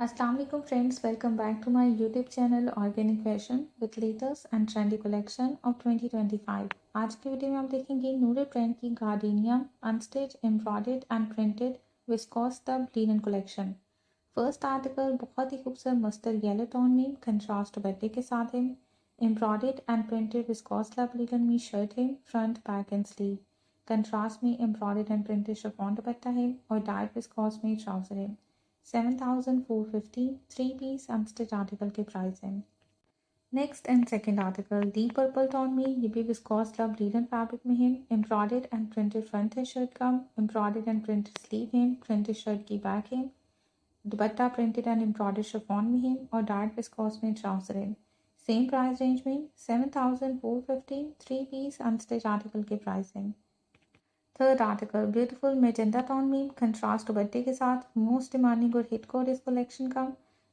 अस्सलाम वालेकुम friends, welcome back to my YouTube channel organic fashion with latest and trendy collection of 2025। आज की video में आप देखेंगे नूरे ब्रांड की gardenia unstitch embroidered and printed viscose तब लिनन कलेक्शन। फर्स्ट आर्टिकल बहुत ही खूबसूरत मस्टर्ड येलो टोन में कंट्रास्ट दुपट्टे के साथ है। एम्ब्रॉयडर्ड एंड प्रिंटेड विस्कोस तब लिनन में शर्ट है, front back and sleeve. Contrast में embroidered and printed chiffon dupatta है और डार्क विस्कोस में ट्राउजर है। 7,450 थ्री पीस अनस्टिच आर्टिकल के प्राइस हैं। Next and second article deep purple tone में, ये भी विस्कोस लव लीलन फैब्रिक में है। एम्ब्रॉयडर्ड एंड प्रिंटेड फ्रंट है शर्ट का, एम्ब्रॉयडर्ड एंड प्रिंटेड स्लीव है, प्रिंटेड शर्ट की बैक है। दुपट्टा प्रिंटेड एंड एम्ब्रॉयडर्ड शिफॉन में है और डार्क विस्कोस में ट्राउजर है। सेम प्राइस रेंज में 7,450 थ्री पीस अनस्टिच आर्टिकल के प्राइस हैं। Third article beautiful magenta tone में कंट्रास्ट दुपट्टे के साथ, मोस्ट डिमांडिंग और हिट कोड इस कलेक्शन का।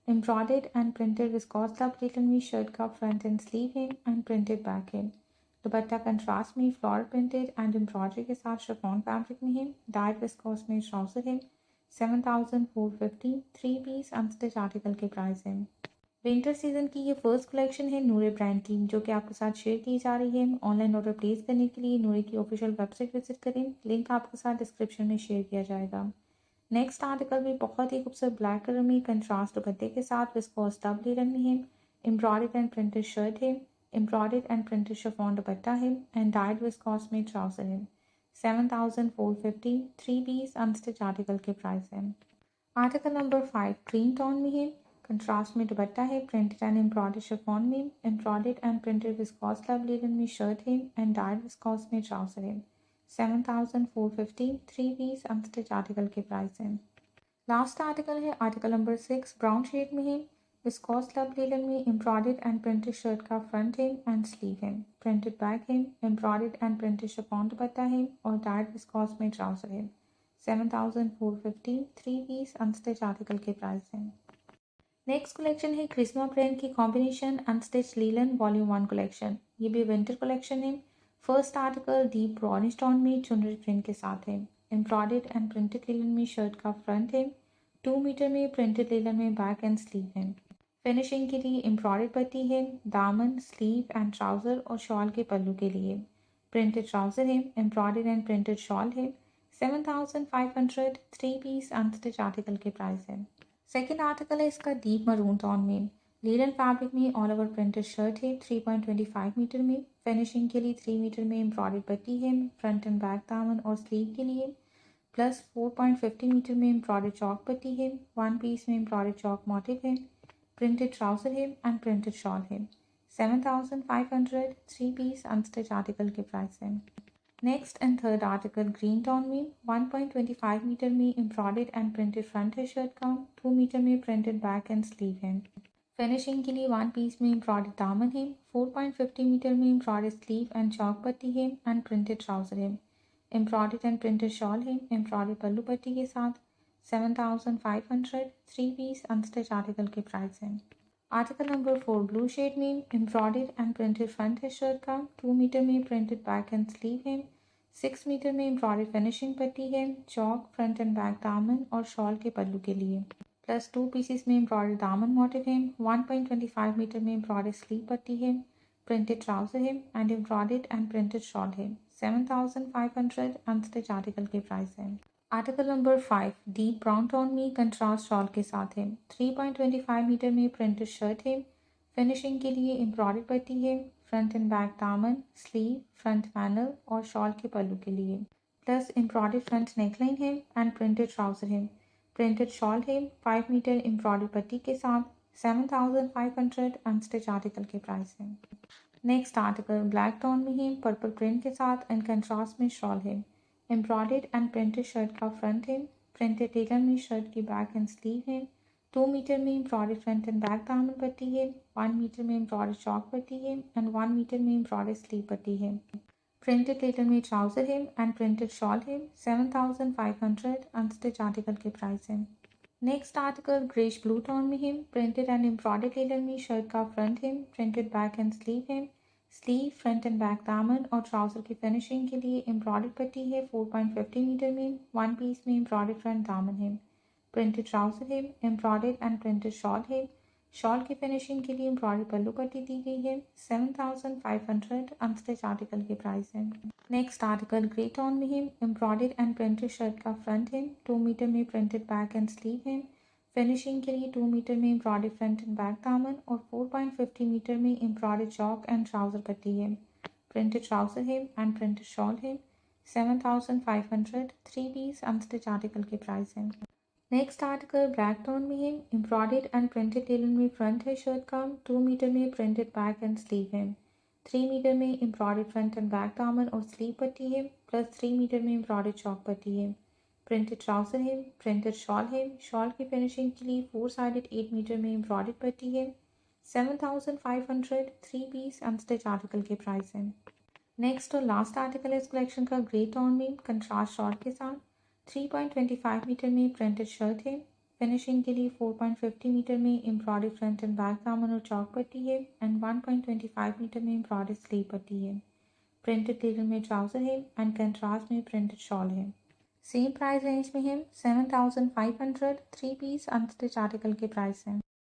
एम्ब्रॉयडर्ड एंड प्रिंटेड विस्कोस प्लेटन में शर्ट का फ्रंट एंड स्लीव है एंड प्रिंटेड बैक है। दुपट्टा कंट्रास्ट में फ्लोरल प्रिंटेड एंड एम्ब्रॉयडरी के साथ शिफॉन फैब्रिक में है। डार्क विस्कोस में ट्राउजर है। 7,450 थ्री पीस अनस्टिच आर्टिकल के प्राइस हैं। विंटर सीजन की ये फर्स्ट कलेक्शन है नूरे ब्रांड की, जो कि आपके साथ शेयर की जा रही है। ऑनलाइन ऑर्डर प्लेस करने के लिए नूरे की ऑफिशियल वेबसाइट विजिट करें, लिंक आपके साथ डिस्क्रिप्शन में शेयर किया जाएगा। नेक्स्ट आर्टिकल भी बहुत ही खूबसूरत ब्लैक कलर में कंट्रास्ट दुपट्टे के साथ विस्कोस डबल रंग में है। एम्ब्रॉयडर्ड एंड प्रिंटेड शर्ट है, embroidered and printed chiffon dupatta है एंड डाइड विस्कोस में ट्राउजर है। 7,450 थ्री पीस अनस्टिच आर्टिकल के प्राइस है। आर्टिकल नंबर 5 ग्रीन टोन में है। कंट्रास्ट में दुपट्टा है, प्रिंटेड एंड एम्ब्रॉयडर्ड शिफॉन में, embroidered and printed viscose love linen में शर्ट है एंड डार्क विस्कोस में ट्राउजर है। 7,450 थ्री पीस अनस्टिच आर्टिकल के प्राइस हैं। लास्ट आर्टिकल है आर्टिकल नंबर 6 ब्राउन शेड में है। विस्कोस लव लिनन में एम्ब्रॉयडर्ड एंड प्रिंटेड शर्ट का फ्रंट है एंड स्लीव है, प्रिंटेड बैक है, embroidered and printed chiffon dupatta है और डार्क विस्कोस में ट्राउजर है। 7,450 थ्री पीस अनस्टिच आर्टिकल के प्राइस हैं। नेक्स्ट कलेक्शन है क्रिस्मा ब्रांड की combination unstitch linen volume 1 collection. ये भी विंटर कलेक्शन है। First article deep brownish tone में चुनरी प्रिंट के साथ है। एम्ब्रॉयडर्ड एंड प्रिंटेड लीलन में शर्ट का फ्रंट है। 2 मीटर में प्रिंटेड लीलन में बैक एंड स्लीव है। फिनिशिंग के लिए एम्ब्रॉयडर्ड पट्टी है, दामन, स्लीव एंड ट्राउजर और शॉल के पल्लू के लिए प्रिंटेड ट्राउजर है, एम्ब्रॉयडर्ड एंड प्रिंटेड शॉल है। 7,500 थ्री पीस अनस्टिच आर्टिकल के प्राइस है। सेकेंड आर्टिकल है इसका डीप मरून टोन में, लीलन फैब्रिक में ऑल ओवर प्रिंटेड शर्ट है 3.25 मीटर में। फिनिशिंग के लिए 3 मीटर में एम्ब्रॉयडर्ड पट्टी है, फ्रंट एंड बैक दामन और स्लीव के लिए प्लस 4.50 मीटर में एम्ब्रॉयडर्ड चौक पट्टी है। वन पीस में एम्ब्रॉयडर्ड चौक मोटिव है, प्रिंटेड ट्राउजर है एंड प्रिंटेड शॉल है। 7,500 थ्री पीस अनस्टिच आर्टिकल के प्राइस है। Next and third article green tone में 1.25 मीटर में एम्ब्रॉयडर्ड एंड प्रिंटेड फ्रंट है शर्ट का, 2 मीटर में प्रिंटेड बैक एंड स्लीव है। फिनिशिंग के लिए वन पीस में एम्ब्रॉयडर्ड दामन है, 4.50 मीटर में एम्ब्रॉयडर्ड स्लीव एंड चौक पट्टी है एंड प्रिंटेड ट्राउजर है। एम्ब्रॉयडर्ड एंड प्रिंटेड शॉल है, एम्ब्रॉयडर्ड पल्लू पट्टी के साथ। 7,500 थ्री पीस अनस्टिच आर्टिकल के प्राइस है। आर्टिकल नंबर 4 ब्लू शेड में एम्ब्रॉयडर्ड एंड प्रिंटेड फ्रंट है शर्ट का, 2 मीटर में प्रिंटेड बैक एंड स्लीव है। 6 मीटर में एम्ब्रॉयडर्ड फिनिशिंग पट्टी है, चौक, फ्रंट एंड बैक दामन और शॉल के पल्लू के लिए प्लस 2 पीसेस में एम्ब्रॉयडर्ड दामन मोटिव है। 1.25 मीटर में एम्ब्रॉयडर्ड स्लीव पट्टी है, प्रिंटेड ट्राउजर है and embroidered and printed shawl है। 7,500 अनस्टिच आर्टिकल के प्राइस है। Article number 5 deep brown tone में कंट्रास्ट शॉल के साथ है, 3.25 मीटर में प्रिंटेड शर्ट है। फिनिशिंग के लिए एम्ब्रॉयडर्ड पट्टी है, फ्रंट एंड बैक दामन, स्लीव, फ्रंट पैनल और शॉल के पल्लू के लिए प्लस एम्ब्रॉयडर्ड फ्रंट नेकलाइन है एंड प्रिंटेड ट्राउजर है। प्रिंटेड शॉल है 5 मीटर एम्ब्रॉयडर्ड पट्टी के साथ। 7,500 अनस्टिच आर्टिकल के प्राइस है। नेक्स्ट आर्टिकल ब्लैक टोन में है, पर्पल प्रिंट के साथ एंड कंट्रास्ट में शॉल है। एम्ब्रॉयडर्ड एंड प्रिंटेड शर्ट का फ्रंट है, प्रिंटेड टेलर में शर्ट की बैक एंड स्लीव है। 2 मीटर में एम्ब्रॉयडर्ड फ्रंट एंड बैक दामन पट्टी है, 1 मीटर में एम्ब्रॉयडर्ड चौक पट्टी है एंड 1 मीटर में एम्ब्रॉयडर्ड स्लीव पट्टी है। प्रिंटेड टेलर में ट्राउजर है एंड प्रिंटेड शॉल है। 7,500 अनस्टिच आर्टिकल के प्राइस है। Next article greyish blue tone में है, प्रिंटेड एंड एम्ब्रॉयडर्ड टेलर में शर्ट का फ्रंट है, प्रिंटेड बैक एंड स्लीव है। स्लीव, फ्रंट एंड बैक दामन और ट्राउजर की फिनिशिंग के लिए एम्ब्रॉयडर्ड पट्टी है 4.50 मीटर में। वन पीस में एम्ब्रॉयडर्ड फ्रंट दामन है, प्रिंटेड ट्राउजर है, एम्ब्रॉयडर्ड एंड प्रिंटेड शॉल है। शॉल की फिनिशिंग के लिए एम्ब्रॉयडर्ड पल्लू पट्टी दी गई है। 7500 अनस्टिच आर्टिकल की प्राइस है। नेक्स्ट आर्टिकल ग्रे टोन में है, एम्ब्रॉयडर्ड एंड प्रिंटेड शर्ट का फ्रंट है। 2 मीटर में प्रिंटेड बैक एंड स्लीव है। फिनिशिंग के लिए 2 मीटर में एम्ब्रॉयडर्ड फ्रंट एंड बैक दामन और 4.50 मीटर में एम्ब्रॉयडर्ड चॉक एंड ट्राउजर पट्टी है। प्रिंटेड ट्राउजर है एंड प्रिंटेड शॉल है। 7500 3 पीस अनस्टिच आर्टिकल की प्राइस है। नेक्स्ट आर्टिकल ब्लैक टोन में है, एम्ब्रॉयडर्ड एंड प्रिंटेड टेलर में फ्रंट है शर्ट का। 2 मीटर में प्रिंटेड बैक एंड स्लीव है। 3 मीटर में एम्ब्रॉयडर्ड फ्रंट एंड बैक दामन और स्लीव पट्टी है, प्लस 3 मीटर में एम्ब्रॉयडर्ड चॉक पट्टी है। प्रिंटेड ट्राउजर है, प्रिंटेड शॉल है। शॉल की फिनिशिंग के लिए 4 साइडेड 8 मीटर में एम्ब्रॉयडर्ड पट्टी है। 7500 3 पीस अनस्टिच आर्टिकल की प्राइस है। नेक्स्ट और लास्ट आर्टिकल इस कलेक्शन का ग्रे टोन में कंट्रास्ट शॉर्ट के साथ 3.25 मीटर में प्रिंटेड शर्ट है। फिनिशिंग के लिए 4.50 मीटर में एम्ब्रॉयडर्ड फ्रंट एंड बैक दामन और चौक पट्टी है एंड 1.25 मीटर में एम्ब्रॉयडर्ड स्लीव पट्टी है। प्रिंटेड टेलर में ट्राउजर है एंड कंट्रास्ट में प्रिंटेड शॉल है। सेम प्राइस रेंज में है। 7500 3 पीस अनस्टिच आर्टिकल की प्राइस है।